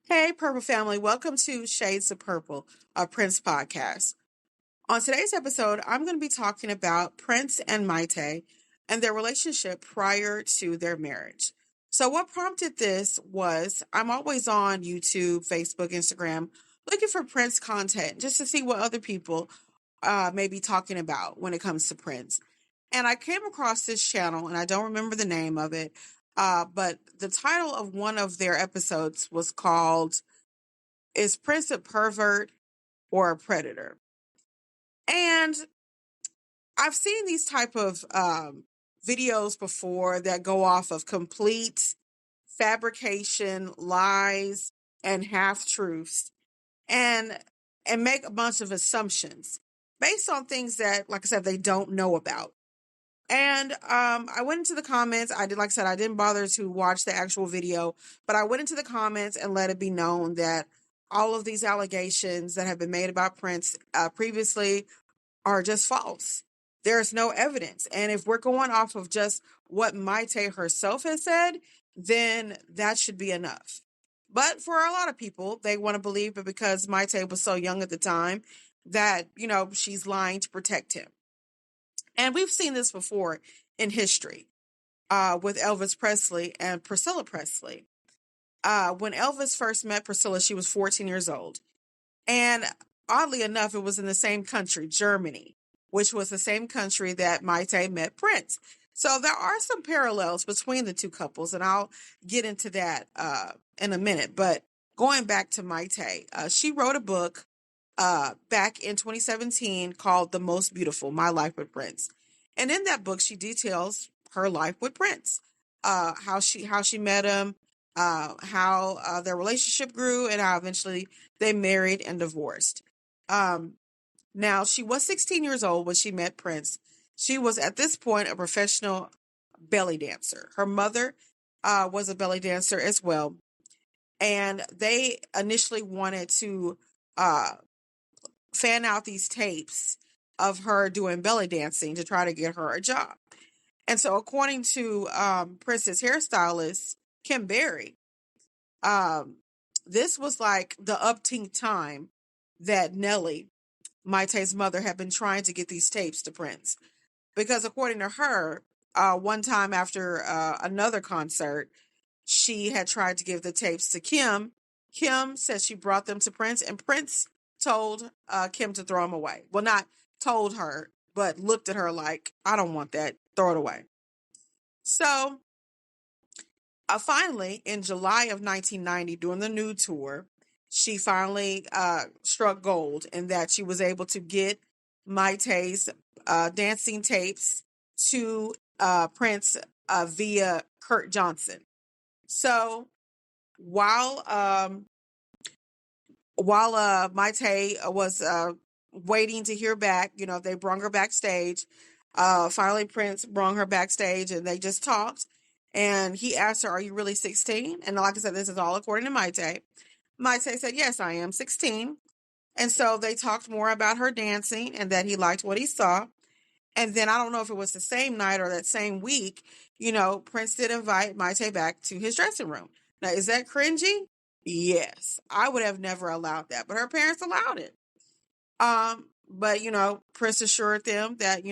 Hey, Purple family, welcome to Shades of Purple, a Prince podcast. On today's episode, I'm going to be talking about Prince and Mayte and their relationship prior to their marriage. So, what prompted this was I'm always on YouTube, Facebook, Instagram, looking for Prince content just to see what other people may be talking about when it comes to Prince. And I came across this channel, and I don't remember the name of it, but the title of one of their episodes was called Is Prince a Pervert or a Predator? And I've seen these type of videos before that go off of complete fabrication, lies, and half truths, and make a bunch of assumptions based on things that, like I said, they don't know about. And I went into the comments. I did, like I said, I didn't bother to watch the actual video, but I went into the comments and let it be known that all of these allegations that have been made about Prince previously are just false. There's no evidence. And if we're going off of just what Mayte herself has said, then that should be enough. But for a lot of people, they want to believe that because Mayte was so young at the time that, she's lying to protect him. And we've seen this before in history with Elvis Presley and Priscilla Presley. When Elvis first met Priscilla, she was 14 years old. And oddly enough, it was in the same country, Germany, which was the same country that Mayte met Prince. So there are some parallels between the two couples, and I'll get into that in a minute. But going back to Mayte, she wrote a book back in 2017 called The Most Beautiful, My Life with Prince. And in that book, she details her life with Prince, how she met him, how their relationship grew, and how eventually they married and divorced. Now, she was 16 years old when she met Prince. She was at this point a professional belly dancer. Her mother was a belly dancer as well. And they initially wanted to fan out these tapes of her doing belly dancing to try to get her a job. And so, according to Prince's hairstylist, Kim Berry, this was like the upteenth time that Nellie, Mayte's mother, had been trying to get these tapes to Prince. Because according to her, one time after another concert, she had tried to give the tapes to Kim. Kim said she brought them to Prince, and Prince told Kim to throw them away. Well, not told her, but looked at her like, I don't want that. Throw it away. So finally, in July of 1990, during the nude tour, she finally struck gold in that she was able to get Mayte's dancing tapes to Prince via Kurt Johnson. So while Mayte was waiting to hear back, they brought her backstage. Finally, Prince brought her backstage, and they just talked. And he asked her, "Are you really 16?" And like I said, this is all according to Mayte. Mayte said, "Yes, I am 16." And so they talked more about her dancing and that he liked what he saw. And then I don't know if it was the same night or that same week, Prince did invite Mayte back to his dressing room. Now, is that cringy? Yes. I would have never allowed that, but her parents allowed it. But Prince assured them that,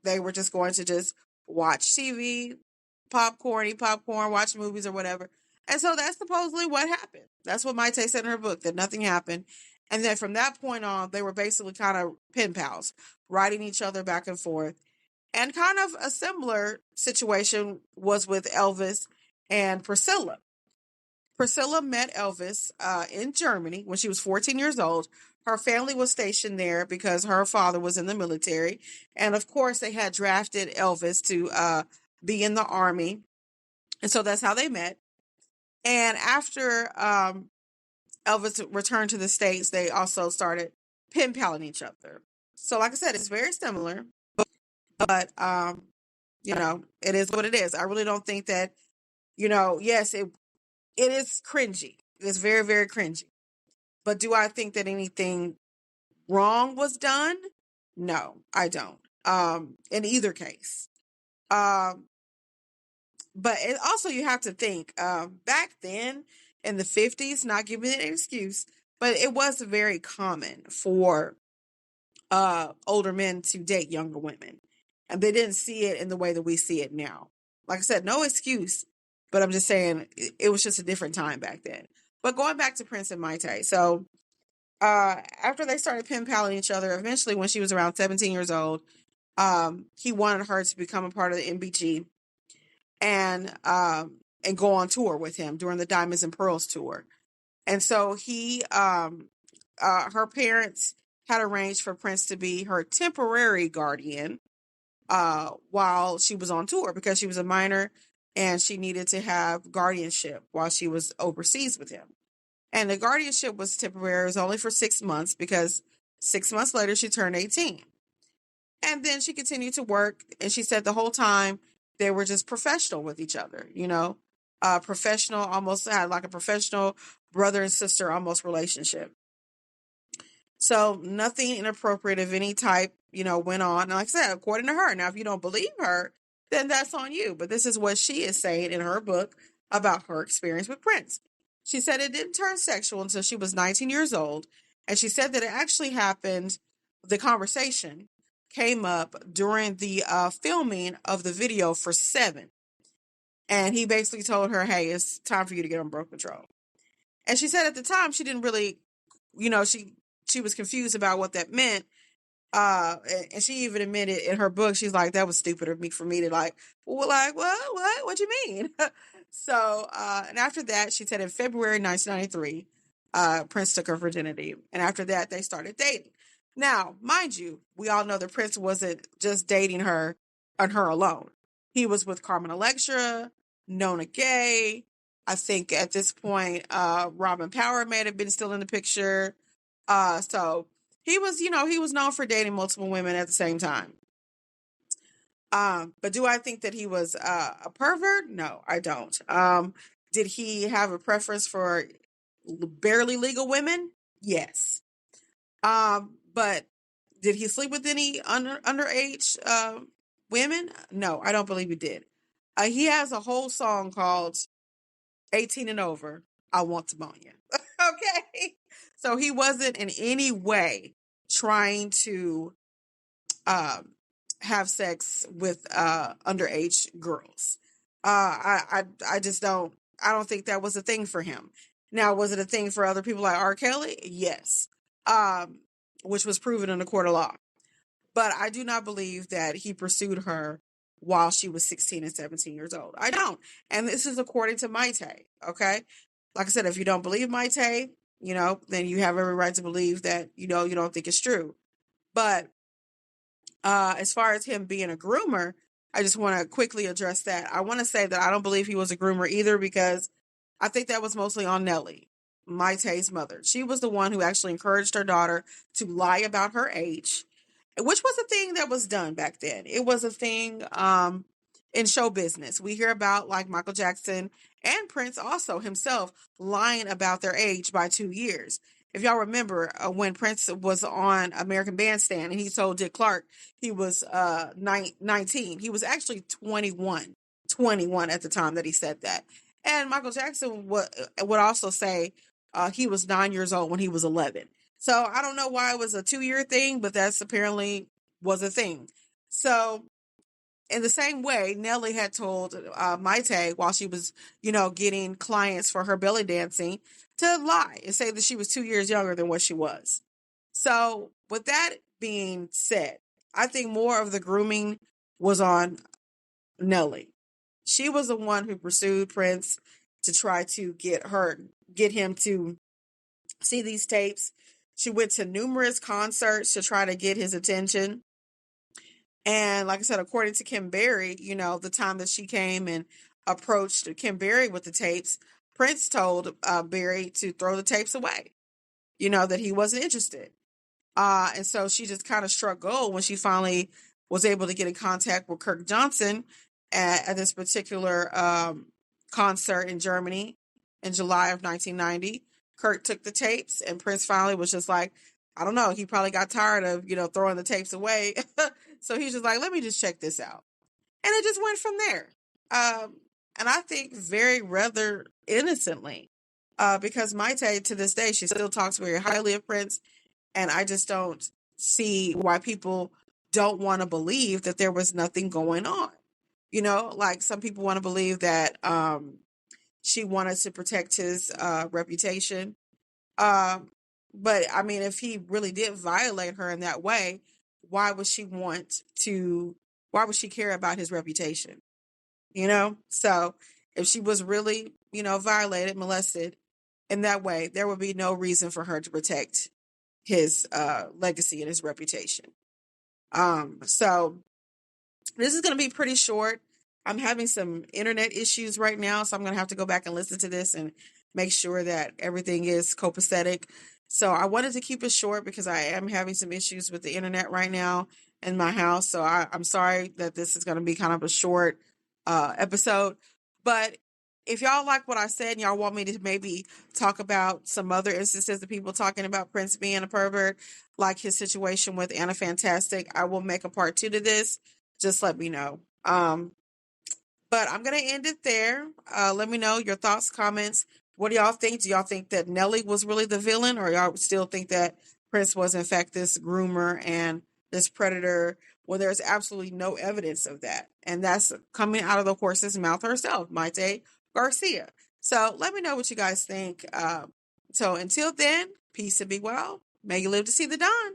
they were just going to just watch TV, popcorn, watch movies or whatever. And so that's supposedly what happened. That's what Mayte said in her book, that nothing happened. And then from that point on, they were basically kind of pen pals, writing each other back and forth. And kind of a similar situation was with Elvis and Priscilla. Priscilla met Elvis in Germany when she was 14 years old. Her family was stationed there because her father was in the military. And of course, they had drafted Elvis to be in the army. And so that's how they met. And after Elvis returned to the States, they also started pen paling each other. So like I said, it's very similar, but it is what it is. I really don't think that, yes, it is cringy. It's very, very cringy. But do I think that anything wrong was done? No, I don't. In either case. But also you have to think, back then in the 50s, not giving it an excuse, but it was very common for older men to date younger women. And they didn't see it in the way that we see it now. Like I said, no excuse, but I'm just saying it was just a different time back then. But going back to Prince and Mayte. So after they started pen paling each other, eventually when she was around 17 years old, he wanted her to become a part of the MBG and go on tour with him during the Diamonds and Pearls tour. And so her parents had arranged for Prince to be her temporary guardian while she was on tour because she was a minor and she needed to have guardianship while she was overseas with him. And the guardianship was temporary. It was only for 6 months because 6 months later she turned 18. And then she continued to work. And she said the whole time they were just professional with each other, professional, almost had like a professional brother and sister almost relationship. So nothing inappropriate of any type, went on. And like I said, according to her, now if you don't believe her, then that's on you. But this is what she is saying in her book about her experience with Prince. She said it didn't turn sexual until she was 19 years old. And she said that it actually happened, the conversation came up during the filming of the video for Seven. And he basically told her, hey, it's time for you to get on birth control. And she said at the time she didn't really, she was confused about what that meant. And she even admitted in her book, she's like, that was stupid of me for me to what you mean? So, and after that, she said in February 1993, Prince took her virginity. And after that, they started dating. Now, mind you, we all know that Prince wasn't just dating her on her alone. He was with Carmen Electra, Nona Gay. I think at this point, Robin Power may have been still in the picture. So he was, he was known for dating multiple women at the same time. But do I think that he was a pervert? No, I don't. Did he have a preference for barely legal women? Yes. But did he sleep with any underage women? No, I don't believe he did. He has a whole song called 18 and Over, I Want to Bone You. Okay. So he wasn't in any way trying to have sex with underage girls. I just don't, I don't think that was a thing for him. Now, was it a thing for other people like R. Kelly? Yes. Which was proven in a court of law. But I do not believe that he pursued her while she was 16 and 17 years old. I don't. And this is according to Mayte. Okay. Like I said, if you don't believe Mayte, then you have every right to believe that, you don't think it's true. But as far as him being a groomer, I just want to quickly address that. I want to say that I don't believe he was a groomer either because I think that was mostly on Nellie, Mayte's mother. She was the one who actually encouraged her daughter to lie about her age, which was a thing that was done back then. It was a thing in show business. We hear about like Michael Jackson and Prince also himself lying about their age by 2 years. If y'all remember when Prince was on American Bandstand and he told Dick Clark he was 19, he was actually 21 at the time that he said that. And Michael Jackson would also say he was 9 years old when he was 11. So I don't know why it was a 2-year thing, but that's apparently was a thing. So in the same way, Nelly had told Mayte while she was, getting clients for her belly dancing to lie and say that she was 2 years younger than what she was. So with that being said, I think more of the grooming was on Nelly. She was the one who pursued Prince to try to get him to see these tapes. She went to numerous concerts to try to get his attention. And like I said, according to Kim Berry, the time that she came and approached Kim Berry with the tapes, Prince told Berry to throw the tapes away, that he wasn't interested. And so she just kind of struck gold when she finally was able to get in contact with Kirk Johnson at this particular concert in Germany in July of 1990. Kirk took the tapes and Prince finally was just like, I don't know, he probably got tired of, throwing the tapes away. So he's just like, let me just check this out. And it just went from there. And I think very rather innocently. because Mayte, to this day, she still talks very highly of Prince, and I just don't see why people don't want to believe that there was nothing going on. Like some people want to believe that she wanted to protect his reputation. Um, but I mean, if he really did violate her in that way, why would she want to? Why would she care about his reputation? So if she was really, violated, molested in that way, there would be no reason for her to protect his legacy and his reputation. So this is going to be pretty short. I'm having some internet issues right now, so I'm going to have to go back and listen to this and make sure that everything is copacetic. So I wanted to keep it short because I am having some issues with the internet right now in my house. So I'm sorry that this is going to be kind of a short episode. But if y'all like what I said and y'all want me to maybe talk about some other instances of people talking about Prince being a pervert, like his situation with Anna Fantastic, I will make a part 2 to this. Just let me know. But I'm going to end it there. Let me know your thoughts, comments. What do y'all think? Do y'all think that Nelly was really the villain, or y'all still think that Prince was, in fact, this groomer and this predator? Well, there's absolutely no evidence of that. And that's coming out of the horse's mouth herself, Mayte Garcia. So let me know what you guys think. So until then, peace and be well. May you live to see the dawn.